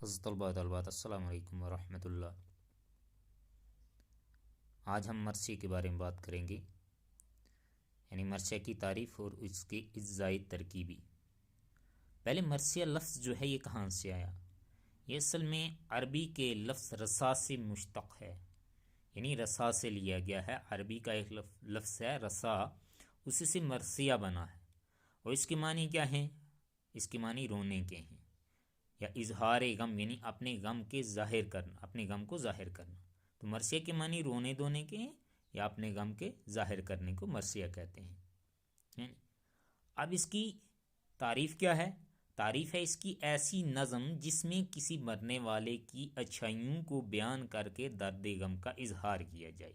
अस्सलाम वालेकुम वरहमतुल्लाह। आज हम मरसिया के बारे में बात करेंगे, यानी मरसिया की तारीफ़ और उसकी इज्जाई तरकीबी। पहले मरसिया लफ्ज़ जो है ये कहाँ से आया? ये असल में अरबी के लफ्ज़ रसा से मुश्तक़ है, यानी रसा से लिया गया है। अरबी का एक लफ्ज़ है रसा, उसी से मरसिया बना है। और इसके मानी क्या हैं? इसके मानी रोने के हैं या इजहार गम, यानी अपने गम के ज़ाहिर करना, अपने गम को ज़ाहिर करना। तो मरसिया के मानी रोने धोने के हैं या अपने गम के ज़ाहिर करने को मरसिया कहते हैं। हैं? अब इसकी तारीफ़ क्या है? तारीफ़ है इसकी ऐसी नज़म जिसमें किसी मरने वाले की अच्छाइयों को बयान करके दर्द गम का इजहार किया जाए।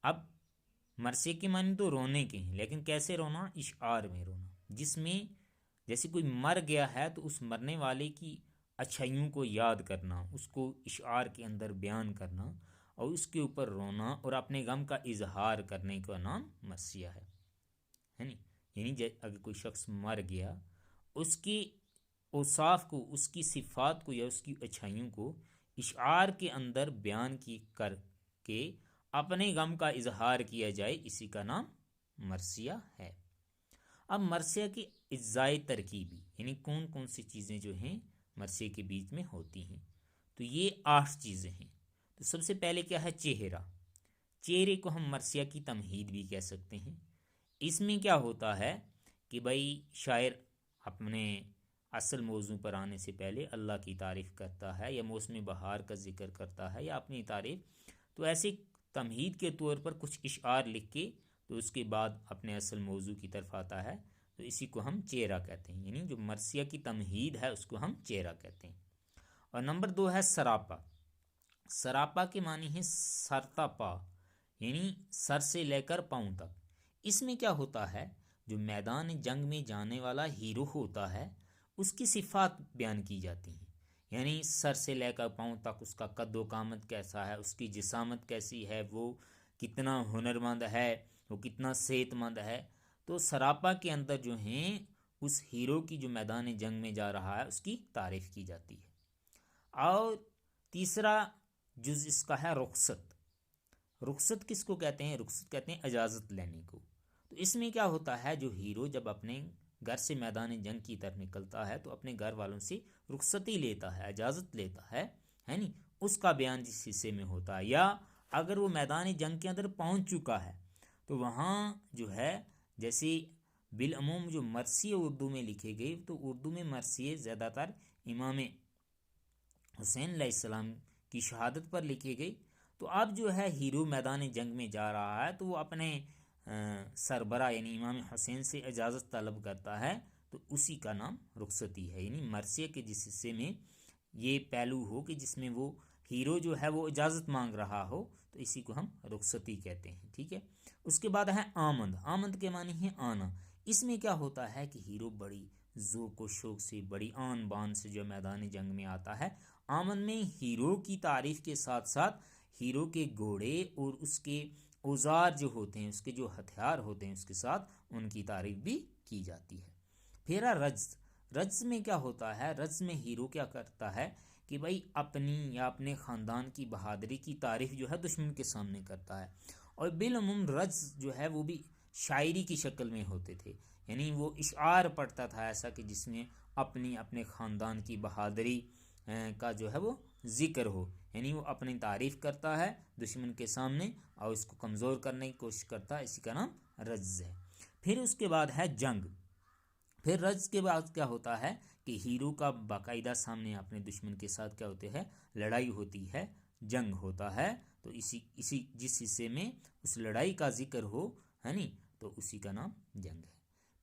अब मरसिया के मानी तो रोने के हैं, लेकिन कैसे रोना? इशार में रोना, जिसमें जैसे कोई मर गया है तो उस मरने वाले की अच्छाइयों को याद करना, उसको इशार के अंदर बयान करना और उसके ऊपर रोना और अपने गम का इजहार करने का नाम मरसिया है नी। यानी अगर कोई शख्स मर गया, उसकी औसाफ को, उसकी सिफ़ात को या उसकी अच्छाइयों को इशार के अंदर बयान की करके अपने गम का इजहार किया जाए, इसी का नाम मरसिया है। अब मरसिया की इज्जाए तरकीबी, यानी कौन कौन सी चीज़ें जो हैं मरसिया के बीच में होती हैं, तो ये 8 चीज़ें हैं। तो सबसे पहले क्या है? चेहरा। चेहरे को हम मरसिया की तमहीद भी कह सकते हैं। इसमें क्या होता है कि भाई शायर अपने असल मौजू पर आने से पहले अल्लाह की तारीफ़ करता है या मौसम बहार का जिक्र करता है या अपनी तारीफ़, तो ऐसे तमहीद के तौर पर कुछ इशार लिख के तो उसके बाद अपने असल मौजू की तरफ आता है, तो इसी को हम चेहरा कहते हैं। यानी जो मरसिया की तमहीद है उसको हम चेहरा कहते हैं। और नंबर 2 है सरापा। सरापा के मानी है सरतापा, यानी सर से लेकर पाँव तक। इसमें क्या होता है? जो मैदान जंग में जाने वाला हीरो होता है उसकी सिफ़ात बयान की जाती हैं, यानी सर से लेकर पाँव तक उसका कद्दो कामत कैसा है, उसकी जिसामत कैसी है, वो कितना हुनरमंद है, वो कितना सेहतमंद है। तो सरापा के अंदर जो हैं उस हीरो की जो मैदान जंग में जा रहा है उसकी तारीफ़ की जाती है। और तीसरा जुज़ इसका है रुखसत। रुखसत किसको कहते हैं? रुखसत कहते हैं इजाज़त लेने को। तो इसमें क्या होता है? जो हीरो जब अपने घर से मैदान जंग की तरफ निकलता है तो अपने घर वालों से रुखसती लेता है, इजाज़त लेता है नी, उसका बयान जिस हिस्से में होता है। या अगर वो मैदान जंग के अंदर पहुंच चुका है तो वहाँ जो है, जैसे बिलअमूम जो मरसिए उर्दू में लिखे गए, तो उर्दू में मरसिए ज़्यादातर इमाम हुसैन अलैहिस्सलाम की शहादत पर लिखे गए। तो अब जो है हीरो मैदान जंग में जा रहा है तो वो अपने सरबरा यानी इमाम हुसैन से इजाज़त तलब करता है, तो उसी का नाम रुखसती है। यानी मरसिया के जिस हिस्से में ये पहलू हो कि जिसमें वो हीरो जो है वो इजाज़त मांग रहा हो, तो इसी को हम रुखसती कहते हैं। ठीक है। उसके बाद है आमद। आमद के मानी है आना। इसमें क्या होता है कि हीरो बड़ी ज़ोक व शौक से, बड़ी आन बान से जो मैदान जंग में आता है। आमद में हीरो की तारीफ़ के साथ साथ हीरो के घोड़े और उसके औजार जो होते हैं, उसके जो हथियार होते हैं, उसके साथ उनकी तारीफ़ भी की जाती है। फिर रज्ज। रज्ज में क्या होता है? रज्ज में हीरो क्या करता है कि भाई अपनी या अपने ख़ानदान की बहादुरी की तारीफ़ जो है दुश्मन के सामने करता है। और बिलअमूम रज्ज जो है वो भी शायरी की शक्ल में होते थे, यानी वो इशार पढ़ता था ऐसा कि जिसमें अपने ख़ानदान की बहादुरी का जो है वो ज़िक्र हो, यानी वो अपनी तारीफ़ करता है दुश्मन के सामने और उसको कमज़ोर करने की कोशिश करता है, इसी का नाम रज्ज है। फिर उसके बाद है जंग। फिर रज्ज के बाद क्या होता है कि हीरो का बाकायदा सामने अपने दुश्मन के साथ क्या होते हैं, लड़ाई होती है, जंग होता है। तो इसी इसी जिस हिस्से में उस लड़ाई का जिक्र हो, है नी, तो उसी का नाम जंग है।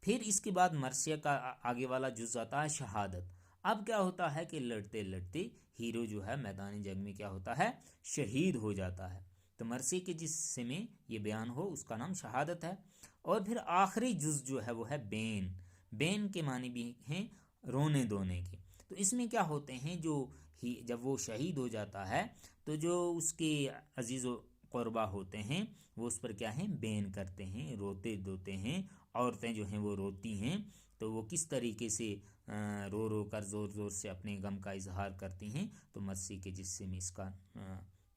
फिर इसके बाद मरसिया का आगे वाला जुज़ आता है शहादत। अब क्या होता है कि लड़ते लड़ते हीरो जो है मैदानी जंग में क्या होता है, शहीद हो जाता है। तो मरसिया के जिस हिस्से में ये बयान हो उसका नाम शहादत है। और फिर आखिरी जुज़ जो है वो है बैन। बैन के मानी भी हैं रोने धोने के। तो इसमें क्या होते हैं, जो ही जब वो शहीद हो जाता है तो जो उसके अजीज़ व क़ुरबा होते हैं वो उस पर क्या है, बैन करते हैं, रोते धोते हैं। औरतें जो हैं वो रोती हैं, तो वो किस तरीके से रो रो कर ज़ोर ज़ोर से अपने गम का इजहार करती हैं, तो मस्सी के जिस्से में इसका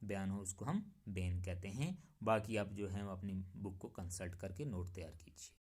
बयान हो उसको हम बेन कहते हैं। बाकी आप जो है अपनी बुक को कंसल्ट करके नोट तैयार कीजिए।